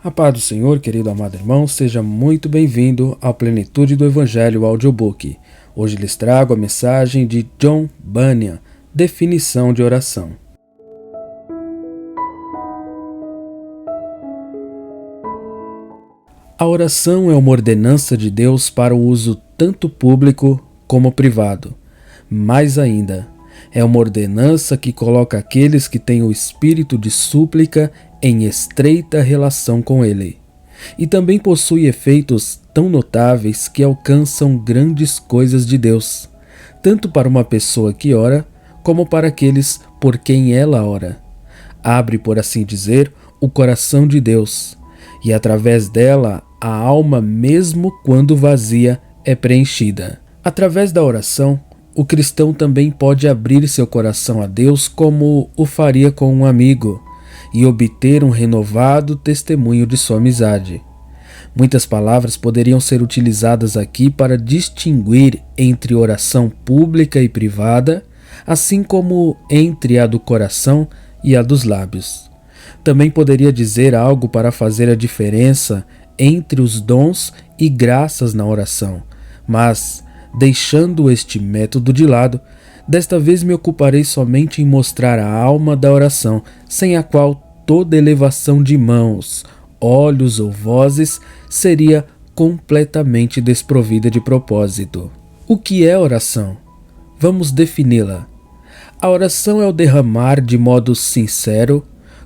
A paz do Senhor, querido amado irmão, seja muito bem-vindo à Plenitude do Evangelho Audiobook. Hoje lhes trago a mensagem de John Bunyan, Definição de Oração. A oração é uma ordenança de Deus para o uso tanto público como privado. Mais ainda, é uma ordenança que coloca aqueles que têm o espírito de súplica em estreita relação com Ele. E também possui efeitos tão notáveis que alcançam grandes coisas de Deus, tanto para uma pessoa que ora, como para aqueles por quem ela ora. Abre, por assim dizer, o coração de Deus, e através dela a alma, mesmo quando vazia, é preenchida. Através da oração, o cristão também pode abrir seu coração a Deus como o faria com um amigo e obter um renovado testemunho de sua amizade. Muitas palavras poderiam ser utilizadas aqui para distinguir entre oração pública e privada, assim como entre a do coração e a dos lábios. Também poderia dizer algo para fazer a diferença entre os dons e graças na oração, mas, deixando este método de lado, desta vez me ocuparei somente em mostrar a alma da oração, sem a qual toda elevação de mãos, olhos ou vozes seria completamente desprovida de propósito. O que é oração? Vamos defini-la. A oração é o derramar de modo sincero,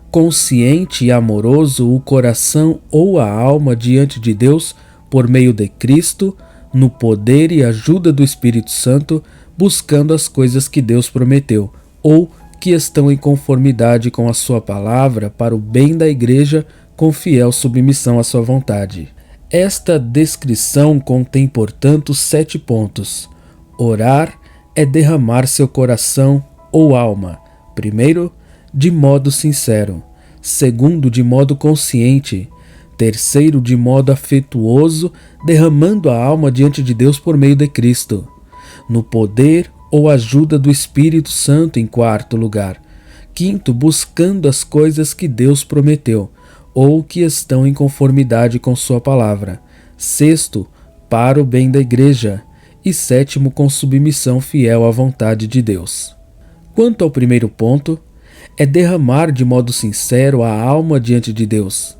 consciente e amoroso o coração ou a alma diante de Deus por meio de Cristo, no poder e ajuda do Espírito Santo, buscando as coisas que Deus prometeu, ou que estão em conformidade com a sua palavra para o bem da igreja, com fiel submissão à sua vontade. Esta descrição contém, portanto, 7 pontos. Orar é derramar seu coração ou alma. Primeiro, de modo sincero. Segundo, de modo consciente. Terceiro, de modo afetuoso, derramando a alma diante de Deus por meio de Cristo. No poder ou ajuda do Espírito Santo, em quarto lugar. Quinto, buscando as coisas que Deus prometeu, ou que estão em conformidade com sua palavra. Sexto, para o bem da igreja. E sétimo, com submissão fiel à vontade de Deus. Quanto ao primeiro ponto, é derramar de modo sincero a alma diante de Deus.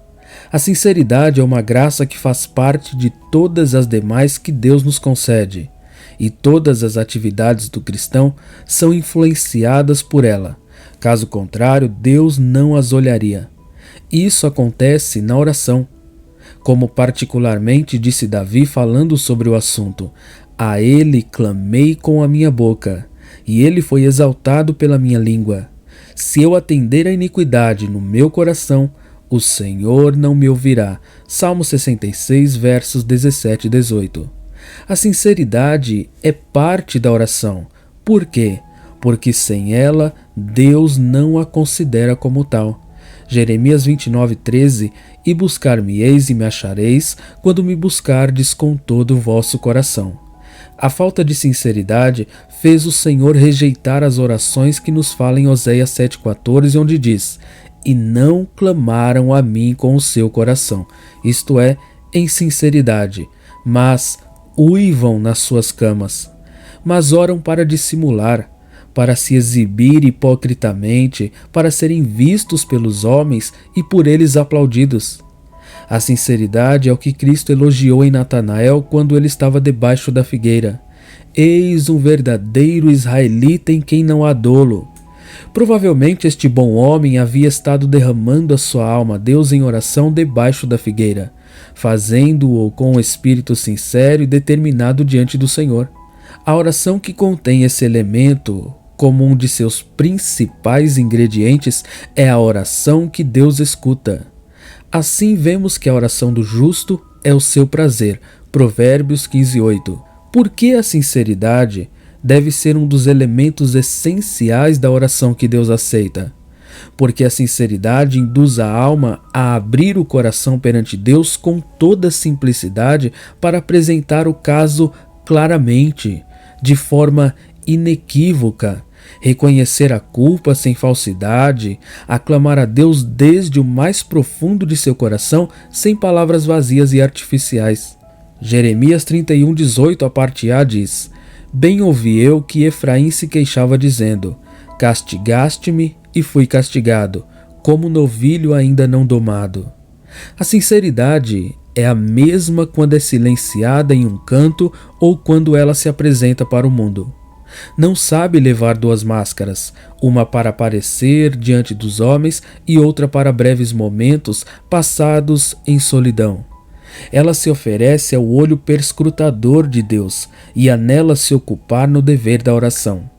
A sinceridade é uma graça que faz parte de todas as demais que Deus nos concede, e todas as atividades do cristão são influenciadas por ela. Caso contrário, Deus não as olharia. Isso acontece na oração. Como particularmente disse Davi falando sobre o assunto: a ele clamei com a minha boca, e ele foi exaltado pela minha língua. Se eu atender a iniquidade no meu coração, o Senhor não me ouvirá. Salmo 66, versos 17 e 18. A sinceridade é parte da oração. Por quê? Porque sem ela, Deus não a considera como tal. Jeremias 29:13: E buscar-me-eis e me achareis, quando me buscardes com todo o vosso coração. A falta de sinceridade fez o Senhor rejeitar as orações que nos fala em Oséias 7,14, onde diz: E não clamaram a mim com o seu coração, isto é, em sinceridade, mas uivam nas suas camas. Mas oram para dissimular, para se exibir hipocritamente, para serem vistos pelos homens e por eles aplaudidos. A sinceridade é o que Cristo elogiou em Natanael quando ele estava debaixo da figueira. Eis um verdadeiro israelita em quem não há dolo. Provavelmente este bom homem havia estado derramando a sua alma a Deus em oração debaixo da figueira, fazendo-o com um espírito sincero e determinado diante do Senhor. A oração que contém esse elemento como um de seus principais ingredientes é a oração que Deus escuta. Assim vemos que a oração do justo é o seu prazer. Provérbios 15:8. Por que a sinceridade deve ser um dos elementos essenciais da oração que Deus aceita? Porque a sinceridade induz a alma a abrir o coração perante Deus com toda simplicidade para apresentar o caso claramente, de forma inequívoca, reconhecer a culpa sem falsidade, aclamar a Deus desde o mais profundo de seu coração, sem palavras vazias e artificiais. Jeremias 31:18, a parte A, diz: Bem ouvi eu que Efraim se queixava dizendo: Castigaste-me e fui castigado, como novilho ainda não domado. A sinceridade é a mesma quando é silenciada em um canto ou quando ela se apresenta para o mundo. Não sabe levar duas máscaras, uma para aparecer diante dos homens e outra para breves momentos passados em solidão. Ela se oferece ao olho perscrutador de Deus e anela se ocupar no dever da oração.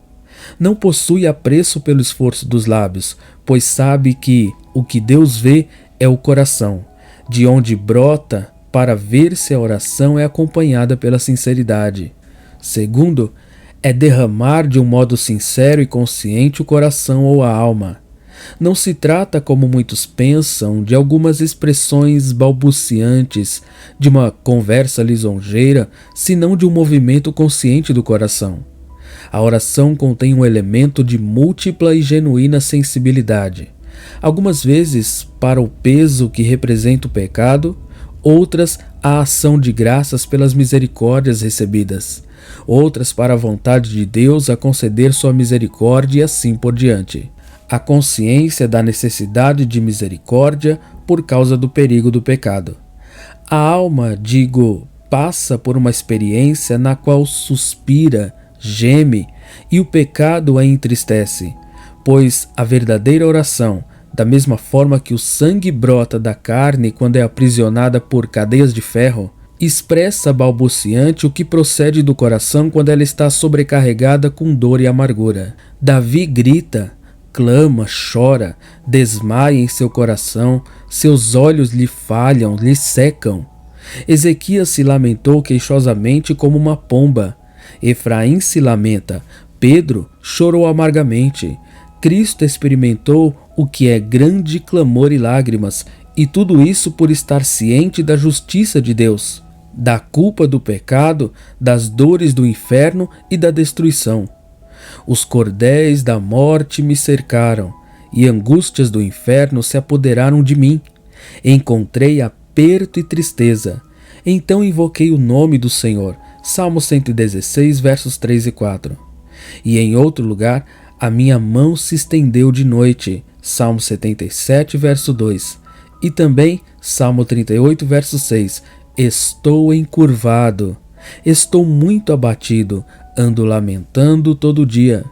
Não possui apreço pelo esforço dos lábios, pois sabe que o que Deus vê é o coração, de onde brota para ver se a oração é acompanhada pela sinceridade. Segundo, é derramar de um modo sincero e consciente o coração ou a alma. Não se trata, como muitos pensam, de algumas expressões balbuciantes, de uma conversa lisonjeira, senão de um movimento consciente do coração. A oração contém um elemento de múltipla e genuína sensibilidade. Algumas vezes para o peso que representa o pecado, outras a ação de graças pelas misericórdias recebidas, outras para a vontade de Deus a conceder sua misericórdia e assim por diante. A consciência da necessidade de misericórdia por causa do perigo do pecado. A alma, passa por uma experiência na qual suspira, geme, e o pecado a entristece, pois a verdadeira oração, da mesma forma que o sangue brota da carne quando é aprisionada por cadeias de ferro, expressa balbuciante o que procede do coração quando ela está sobrecarregada com dor e amargura. Davi grita, clama, chora, desmaia em seu coração, seus olhos lhe falham, lhe secam. Ezequias se lamentou queixosamente como uma pomba. Efraim se lamenta, Pedro chorou amargamente. Cristo experimentou o que é grande clamor e lágrimas, e tudo isso por estar ciente da justiça de Deus, da culpa do pecado, das dores do inferno e da destruição. Os cordéis da morte me cercaram, e angústias do inferno se apoderaram de mim. Encontrei aperto e tristeza. Então invoquei o nome do Senhor. Salmo 116, versos 3 e 4. E em outro lugar, a minha mão se estendeu de noite. Salmo 77, verso 2. E também, Salmo 38, verso 6. Estou encurvado. Estou muito abatido. Ando lamentando todo dia.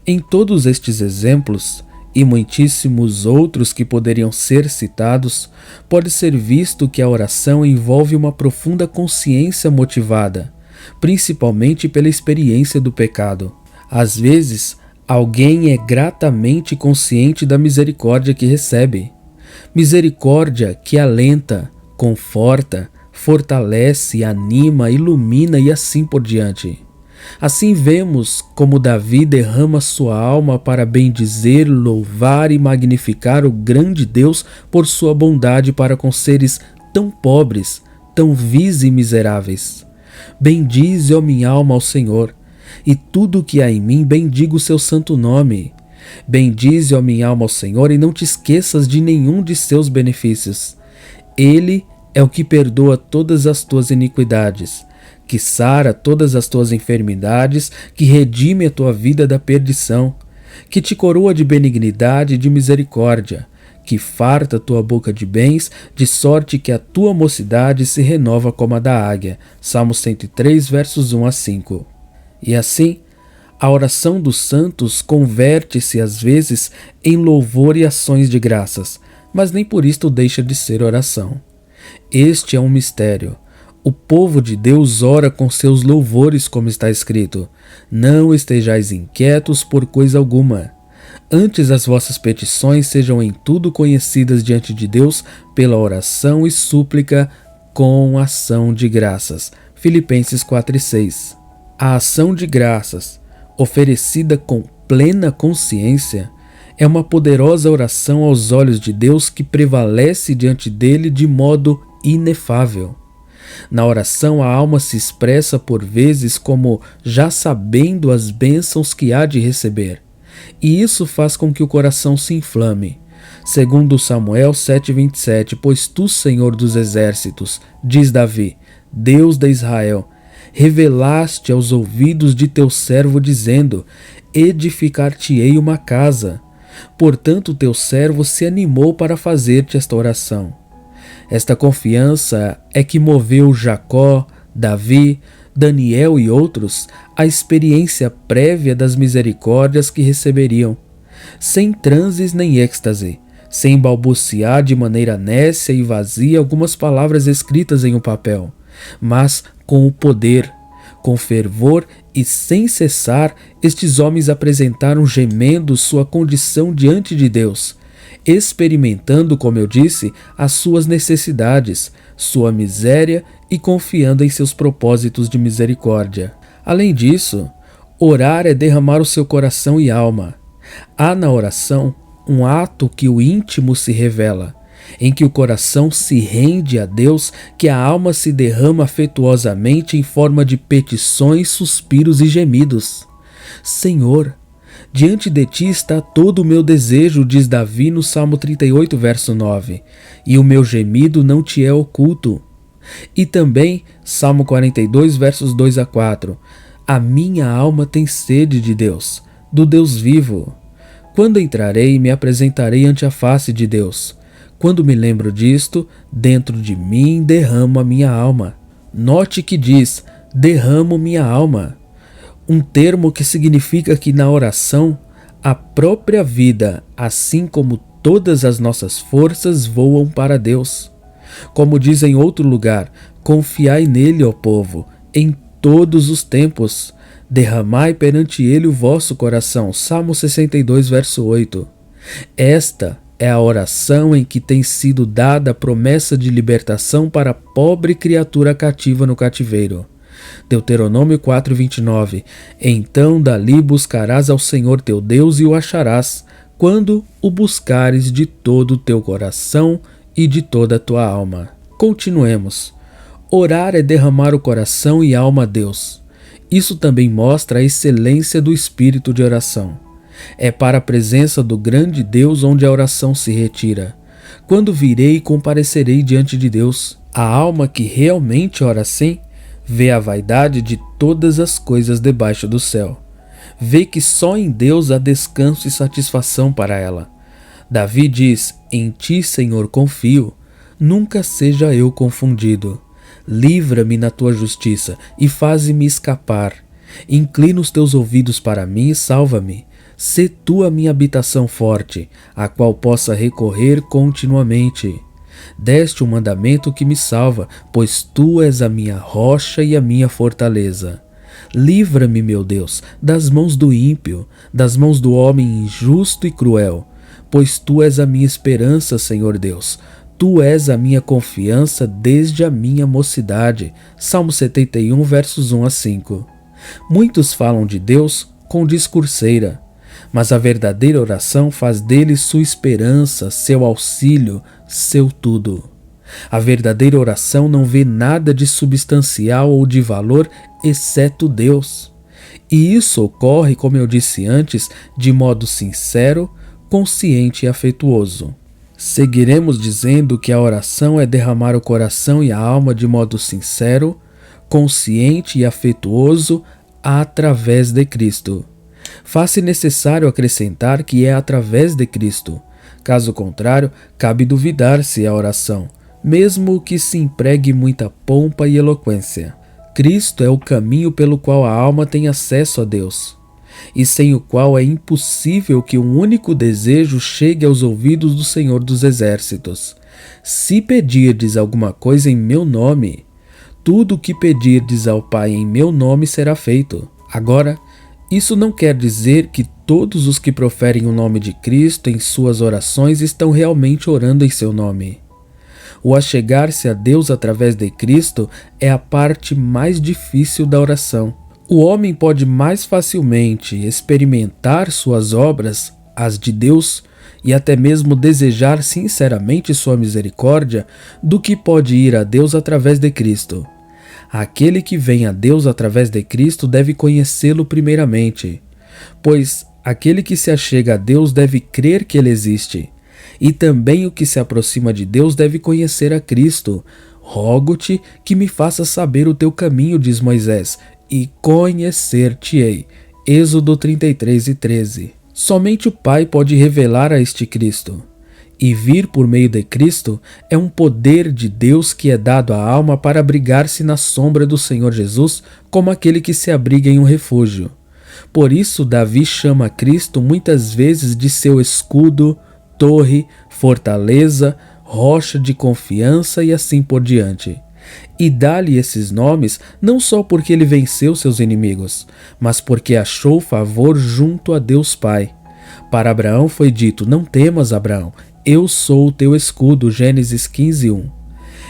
Em todos estes exemplos, e muitíssimos outros que poderiam ser citados, pode ser visto que a oração envolve uma profunda consciência motivada, principalmente pela experiência do pecado. Às vezes, alguém é gratamente consciente da misericórdia que recebe. Misericórdia que alenta, conforta, fortalece, anima, ilumina e assim por diante. Assim vemos como Davi derrama sua alma para bendizer, louvar e magnificar o grande Deus por sua bondade para com seres tão pobres, tão vis e miseráveis. Bendize, ó minha alma, ao Senhor, e tudo o que há em mim bendiga o seu santo nome. Bendize, ó minha alma, ao Senhor, e não te esqueças de nenhum de seus benefícios. Ele é o que perdoa todas as tuas iniquidades, que sara todas as tuas enfermidades, que redime a tua vida da perdição, que te coroa de benignidade e de misericórdia, que farta tua boca de bens, de sorte que a tua mocidade se renova como a da águia. Salmo 103, versos 1 a 5. E assim, a oração dos santos converte-se às vezes em louvor e ações de graças, mas nem por isto deixa de ser oração. Este é um mistério. O povo de Deus ora com seus louvores, como está escrito: não estejais inquietos por coisa alguma. Antes as vossas petições sejam em tudo conhecidas diante de Deus pela oração e súplica com ação de graças. Filipenses 4:6. A ação de graças, oferecida com plena consciência, é uma poderosa oração aos olhos de Deus que prevalece diante dele de modo inefável. Na oração, a alma se expressa por vezes como já sabendo as bênçãos que há de receber. e isso faz com que o coração se inflame. Segundo Samuel 7,27, pois tu, Senhor dos exércitos, diz Davi, Deus de Israel, revelaste aos ouvidos de teu servo, dizendo, edificar-te-ei uma casa. Portanto, teu servo se animou para fazer-te esta oração. Esta confiança é que moveu Jacó, Davi, Daniel e outros à experiência prévia das misericórdias que receberiam, sem transes nem êxtase, sem balbuciar de maneira nécia e vazia algumas palavras escritas em um papel, mas com o poder, com fervor e sem cessar, estes homens apresentaram gemendo sua condição diante de Deus, experimentando, como eu disse, as suas necessidades, sua miséria e confiando em seus propósitos de misericórdia. Além disso, orar é derramar o seu coração e alma. Há na oração um ato que o íntimo se revela, em que o coração se rende a Deus, que a alma se derrama afetuosamente em forma de petições, suspiros e gemidos. Senhor, diante de ti está todo o meu desejo, diz Davi no Salmo 38, verso 9, e o meu gemido não te é oculto. E também, Salmo 42, versos 2 a 4, a minha alma tem sede de Deus, do Deus vivo. Quando entrarei, me apresentarei ante a face de Deus. Quando me lembro disto, dentro de mim derramo a minha alma. Note que diz, derramo minha alma. Um termo que significa que na oração, a própria vida, assim como todas as nossas forças, voam para Deus. Como diz em outro lugar, confiai nele, ó povo, em todos os tempos. Derramai perante ele o vosso coração. Salmo 62, verso 8. Esta é a oração em que tem sido dada a promessa de libertação para a pobre criatura cativa no cativeiro. Deuteronômio 4:29. Então dali buscarás ao Senhor teu Deus e o acharás, quando o buscares de todo o teu coração e de toda a tua alma. Continuemos. Orar é derramar o coração e alma a Deus. Isso também mostra a excelência do espírito de oração. É para a presença do grande Deus onde a oração se retira. Quando virei, comparecerei diante de Deus. A alma que realmente ora assim, vê a vaidade de todas as coisas debaixo do céu. Vê que só em Deus há descanso e satisfação para ela. Davi diz, em ti, Senhor, confio, nunca seja eu confundido. Livra-me na tua justiça e faze-me escapar. Inclina os teus ouvidos para mim e salva-me. Sê tu a minha habitação forte, a qual possa recorrer continuamente. Deste um mandamento que me salva, pois tu és a minha rocha e a minha fortaleza. Livra-me, meu Deus, das mãos do ímpio, das mãos do homem injusto e cruel, pois tu és a minha esperança, Senhor Deus. Tu és a minha confiança desde a minha mocidade. Salmo 71, versos 1 a 5. Muitos falam de Deus com discurseira, mas a verdadeira oração faz dele sua esperança, seu auxílio, seu tudo. A verdadeira oração não vê nada de substancial ou de valor exceto Deus. E isso ocorre, como eu disse antes, de modo sincero, consciente e afetuoso. Seguiremos dizendo que a oração é derramar o coração e a alma de modo sincero, consciente e afetuoso através de Cristo. Faz-se necessário acrescentar que é através de Cristo. Caso contrário, cabe duvidar se é a oração, mesmo que se empregue muita pompa e eloquência. Cristo é o caminho pelo qual a alma tem acesso a Deus, e sem o qual é impossível que um único desejo chegue aos ouvidos do Senhor dos Exércitos. Se pedirdes alguma coisa em meu nome, tudo o que pedirdes ao Pai em meu nome será feito. Agora, isso não quer dizer que todos os que proferem o nome de Cristo em suas orações estão realmente orando em seu nome. O achegar-se a Deus através de Cristo é a parte mais difícil da oração. O homem pode mais facilmente experimentar suas obras, as de Deus, e até mesmo desejar sinceramente sua misericórdia, do que pode ir a Deus através de Cristo. Aquele que vem a Deus através de Cristo deve conhecê-lo primeiramente, pois Aquele que se achega a Deus deve crer que Ele existe, e também o que se aproxima de Deus deve conhecer a Cristo. Rogo-te que me faças saber o teu caminho, diz Moisés, e conhecer-te-ei. Êxodo 33:13. Somente o Pai pode revelar a este Cristo. E vir por meio de Cristo é um poder de Deus que é dado à alma para abrigar-se na sombra do Senhor Jesus, como aquele que se abriga em um refúgio. Por isso, Davi chama Cristo muitas vezes de seu escudo, torre, fortaleza, rocha de confiança e assim por diante. E dá-lhe esses nomes não só porque ele venceu seus inimigos, mas porque achou favor junto a Deus Pai. Para Abraão foi dito: não temas, Abraão, eu sou o teu escudo, Gênesis 15:1.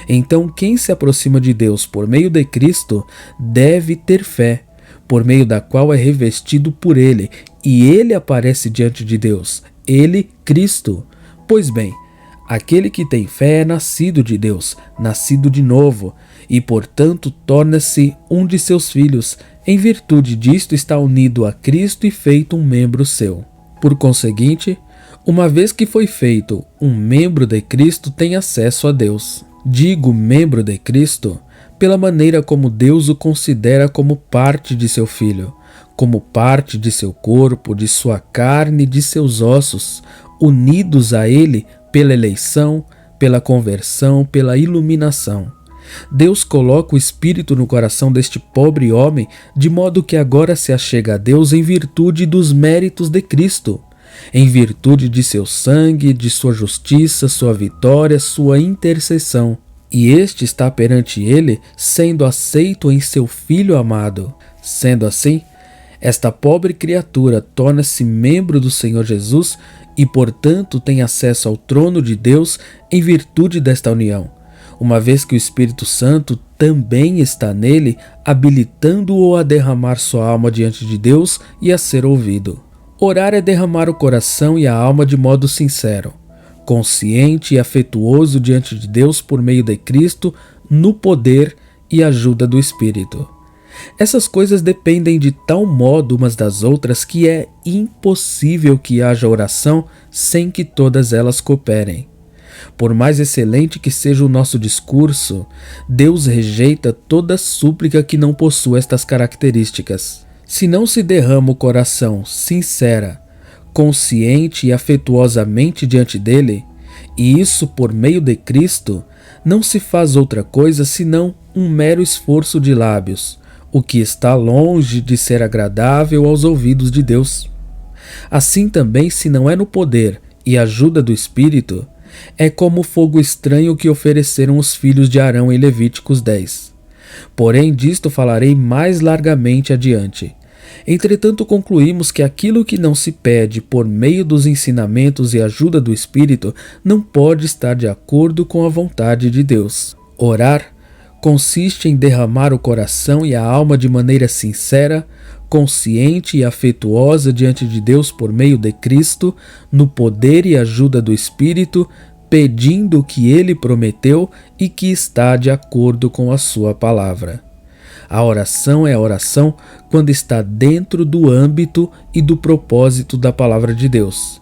Então quem se aproxima de Deus por meio de Cristo deve ter fé, por meio da qual é revestido por Ele, e Ele aparece diante de Deus, Ele, Cristo. Pois bem, aquele que tem fé é nascido de Deus, nascido de novo, e portanto torna-se um de seus filhos. Em virtude disto está unido a Cristo e feito um membro seu. Por conseguinte, uma vez que foi feito um membro de Cristo, tem acesso a Deus. Digo membro de Cristo pela maneira como Deus o considera como parte de seu Filho, como parte de seu corpo, de sua carne e de seus ossos, unidos a Ele pela eleição, pela conversão, pela iluminação. Deus coloca o Espírito no coração deste pobre homem, de modo que agora se achega a Deus em virtude dos méritos de Cristo, em virtude de seu sangue, de sua justiça, sua vitória, sua intercessão. E este está perante ele, sendo aceito em seu Filho amado. Sendo assim, esta pobre criatura torna-se membro do Senhor Jesus e, portanto, tem acesso ao trono de Deus em virtude desta união, uma vez que o Espírito Santo também está nele, habilitando-o a derramar sua alma diante de Deus e a ser ouvido. Orar é derramar o coração e a alma de modo sincero, consciente e afetuoso diante de Deus por meio de Cristo, no poder e ajuda do Espírito. Essas coisas dependem de tal modo umas das outras que é impossível que haja oração sem que todas elas cooperem. Por mais excelente que seja o nosso discurso, Deus rejeita toda súplica que não possua estas características. Se não se derrama o coração sincera, consciente e afetuosamente diante dele, e isso por meio de Cristo, não se faz outra coisa senão um mero esforço de lábios, o que está longe de ser agradável aos ouvidos de Deus. Assim também, se não é no poder e ajuda do Espírito, é como o fogo estranho que ofereceram os filhos de Arão em Levíticos 10. Porém, disto falarei mais largamente adiante. Entretanto, concluímos que aquilo que não se pede por meio dos ensinamentos e ajuda do Espírito não pode estar de acordo com a vontade de Deus. Orar consiste em derramar o coração e a alma de maneira sincera, consciente e afetuosa diante de Deus por meio de Cristo, no poder e ajuda do Espírito, pedindo o que Ele prometeu e que está de acordo com a sua palavra. A oração é a oração quando está dentro do âmbito e do propósito da palavra de Deus,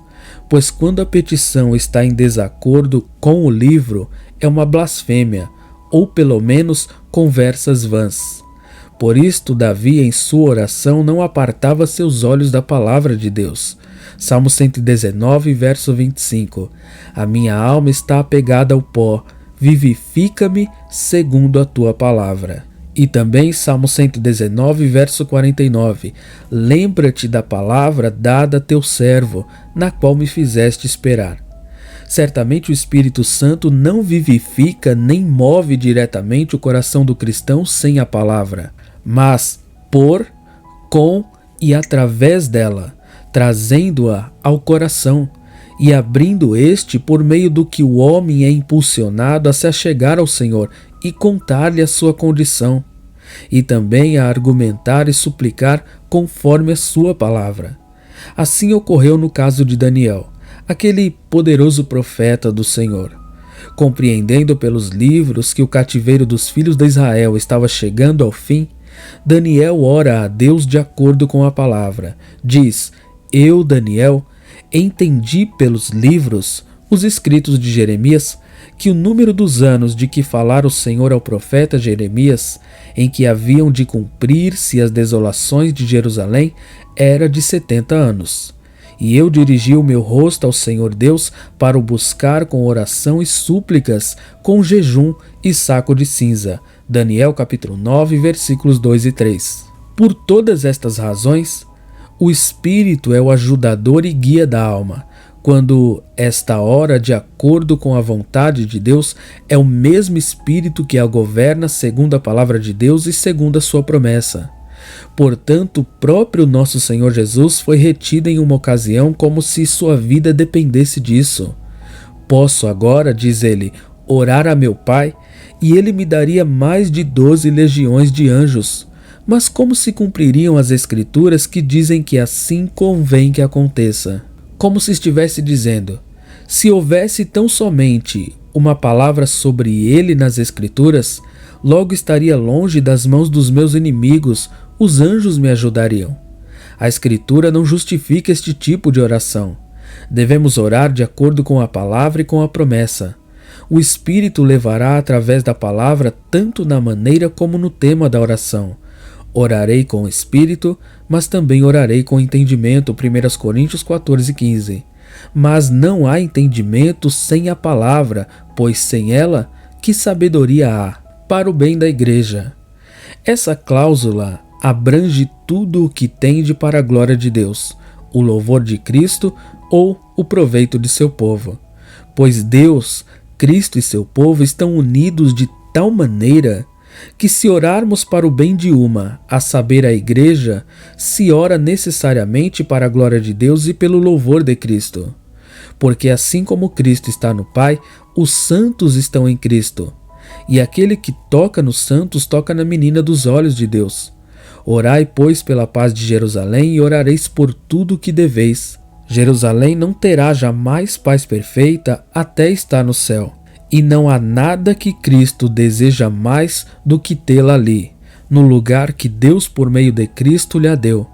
pois quando a petição está em desacordo com o livro, é uma blasfêmia, ou pelo menos conversas vãs. Por isto, Davi, em sua oração, não apartava seus olhos da palavra de Deus. Salmo 119, verso 25. A minha alma está apegada ao pó, vivifica-me segundo a tua palavra. E também Salmo 119, verso 49. Lembra-te da palavra dada a teu servo, na qual me fizeste esperar. Certamente o Espírito Santo não vivifica nem move diretamente o coração do cristão sem a palavra, mas por, com e através dela, trazendo-a ao coração e abrindo este por meio do que o homem é impulsionado a se achegar ao Senhor e contar-lhe a sua condição, e também a argumentar e suplicar conforme a sua palavra. Assim ocorreu no caso de Daniel, aquele poderoso profeta do Senhor. Compreendendo pelos livros que o cativeiro dos filhos de Israel estava chegando ao fim, Daniel ora a Deus de acordo com a palavra. Diz: Eu, Daniel, entendi pelos livros, os escritos de Jeremias, que o número dos anos de que falara o Senhor ao profeta Jeremias, em que haviam de cumprir-se as desolações de Jerusalém, era de 70 anos. E eu dirigi o meu rosto ao Senhor Deus para o buscar com oração e súplicas, com jejum e saco de cinza. Daniel capítulo 9, versículos 2 e 3. Por todas estas razões, o Espírito é o ajudador e guia da alma, quando esta hora, de acordo com a vontade de Deus, é o mesmo Espírito que a governa segundo a palavra de Deus e segundo a sua promessa. Portanto, o próprio nosso Senhor Jesus foi retido em uma ocasião como se sua vida dependesse disso. Posso agora, diz ele, orar a meu Pai, e ele me daria mais de 12 legiões de anjos. Mas como se cumpririam as Escrituras que dizem que assim convém que aconteça? Como se estivesse dizendo, se houvesse tão somente uma palavra sobre ele nas Escrituras, logo estaria longe das mãos dos meus inimigos, os anjos me ajudariam. A Escritura não justifica este tipo de oração. Devemos orar de acordo com a palavra e com a promessa. O Espírito levará através da palavra tanto na maneira como no tema da oração. Orarei com o Espírito, mas também orarei com entendimento, 1 Coríntios 14:15. Mas não há entendimento sem a palavra, pois sem ela, que sabedoria há? Para o bem da igreja. Essa cláusula abrange tudo o que tende para a glória de Deus, o louvor de Cristo ou o proveito de seu povo. Pois Deus, Cristo e seu povo estão unidos de tal maneira que, se orarmos para o bem de uma, a saber, a igreja, se ora necessariamente para a glória de Deus e pelo louvor de Cristo. Porque assim como Cristo está no Pai, os santos estão em Cristo. E aquele que toca nos santos toca na menina dos olhos de Deus. Orai, pois, pela paz de Jerusalém, e orareis por tudo o que deveis. Jerusalém não terá jamais paz perfeita até estar no céu. E não há nada que Cristo deseja mais do que tê-la ali, no lugar que Deus por meio de Cristo lhe deu.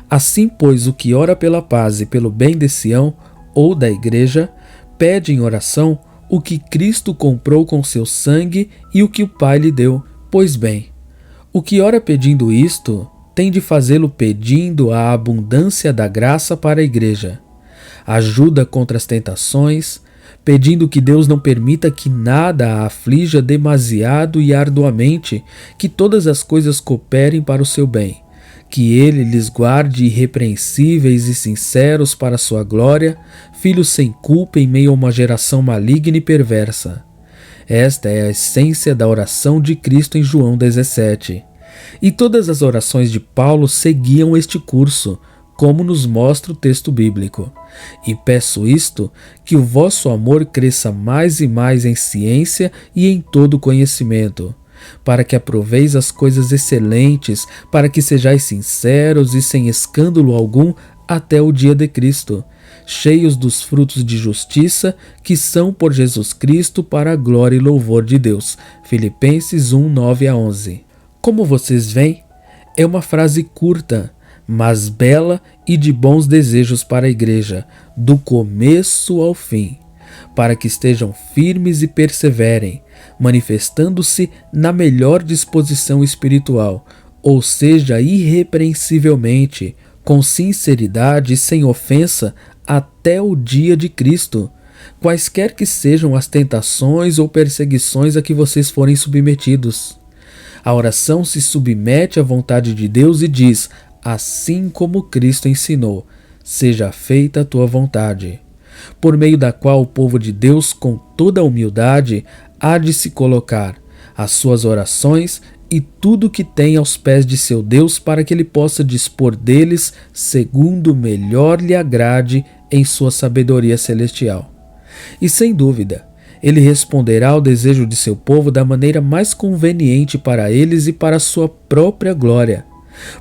Assim, pois, o que ora pela paz e pelo bem de Sião, ou da igreja, pede em oração o que Cristo comprou com seu sangue e o que o Pai lhe deu. Pois bem, o que ora pedindo isto, tem de fazê-lo pedindo a abundância da graça para a igreja, ajuda contra as tentações, pedindo que Deus não permita que nada a aflija demasiado e arduamente, que todas as coisas cooperem para o seu bem, que ele lhes guarde irrepreensíveis e sinceros para a sua glória, filhos sem culpa em meio a uma geração maligna e perversa. Esta é a essência da oração de Cristo em João 17. E todas as orações de Paulo seguiam este curso, como nos mostra o texto bíblico. E peço isto, que o vosso amor cresça mais e mais em ciência e em todo conhecimento, para que aproveis as coisas excelentes, para que sejais sinceros e sem escândalo algum até o dia de Cristo, cheios dos frutos de justiça que são por Jesus Cristo para a glória e louvor de Deus. Filipenses 1, 9-11. Como vocês veem, é uma frase curta, mas bela e de bons desejos para a igreja, do começo ao fim, para que estejam firmes e perseverem, manifestando-se na melhor disposição espiritual, ou seja, irrepreensivelmente, com sinceridade e sem ofensa, até o dia de Cristo, quaisquer que sejam as tentações ou perseguições a que vocês forem submetidos. A oração se submete à vontade de Deus e diz: assim como Cristo ensinou, seja feita a tua vontade, por meio da qual o povo de Deus, com toda a humildade, há de se colocar as suas orações e tudo o que tem aos pés de seu Deus, para que ele possa dispor deles segundo melhor lhe agrade em sua sabedoria celestial. E sem dúvida, ele responderá ao desejo de seu povo da maneira mais conveniente para eles e para a sua própria glória.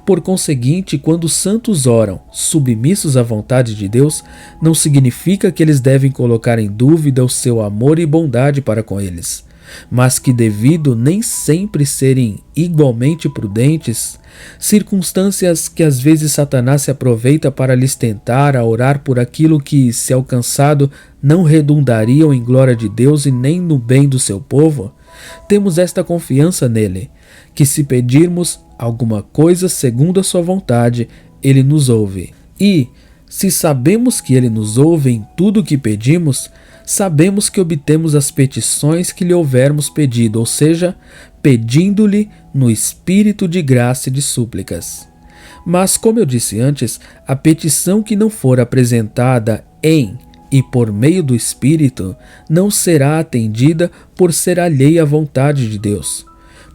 Por conseguinte, quando os santos oram, submissos à vontade de Deus, não significa que eles devem colocar em dúvida o seu amor e bondade para com eles. mas que, devido nem sempre serem igualmente prudentes, circunstâncias que às vezes Satanás se aproveita para lhes tentar a orar por aquilo que, se alcançado, não redundariam em glória de Deus e nem no bem do seu povo, temos esta confiança nele, que se pedirmos alguma coisa segundo a sua vontade, ele nos ouve. E, se sabemos que ele nos ouve em tudo o que pedimos, sabemos que obtemos as petições que lhe houvermos pedido, ou seja, pedindo-lhe no espírito de graça e de súplicas. Mas, como eu disse antes, a petição que não for apresentada em e por meio do Espírito não será atendida por ser alheia à vontade de Deus,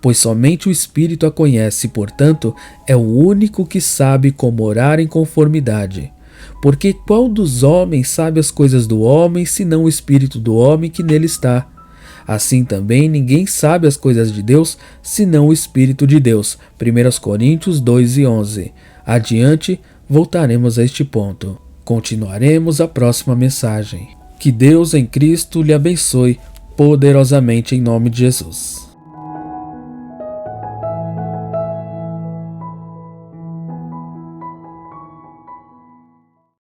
pois somente o Espírito a conhece e, portanto, é o único que sabe como orar em conformidade. Porque qual dos homens sabe as coisas do homem, senão o Espírito do homem que nele está? Assim também ninguém sabe as coisas de Deus, senão o Espírito de Deus. 1 Coríntios 2:11. Adiante, voltaremos a este ponto. Continuaremos a próxima mensagem. Que Deus em Cristo lhe abençoe poderosamente em nome de Jesus.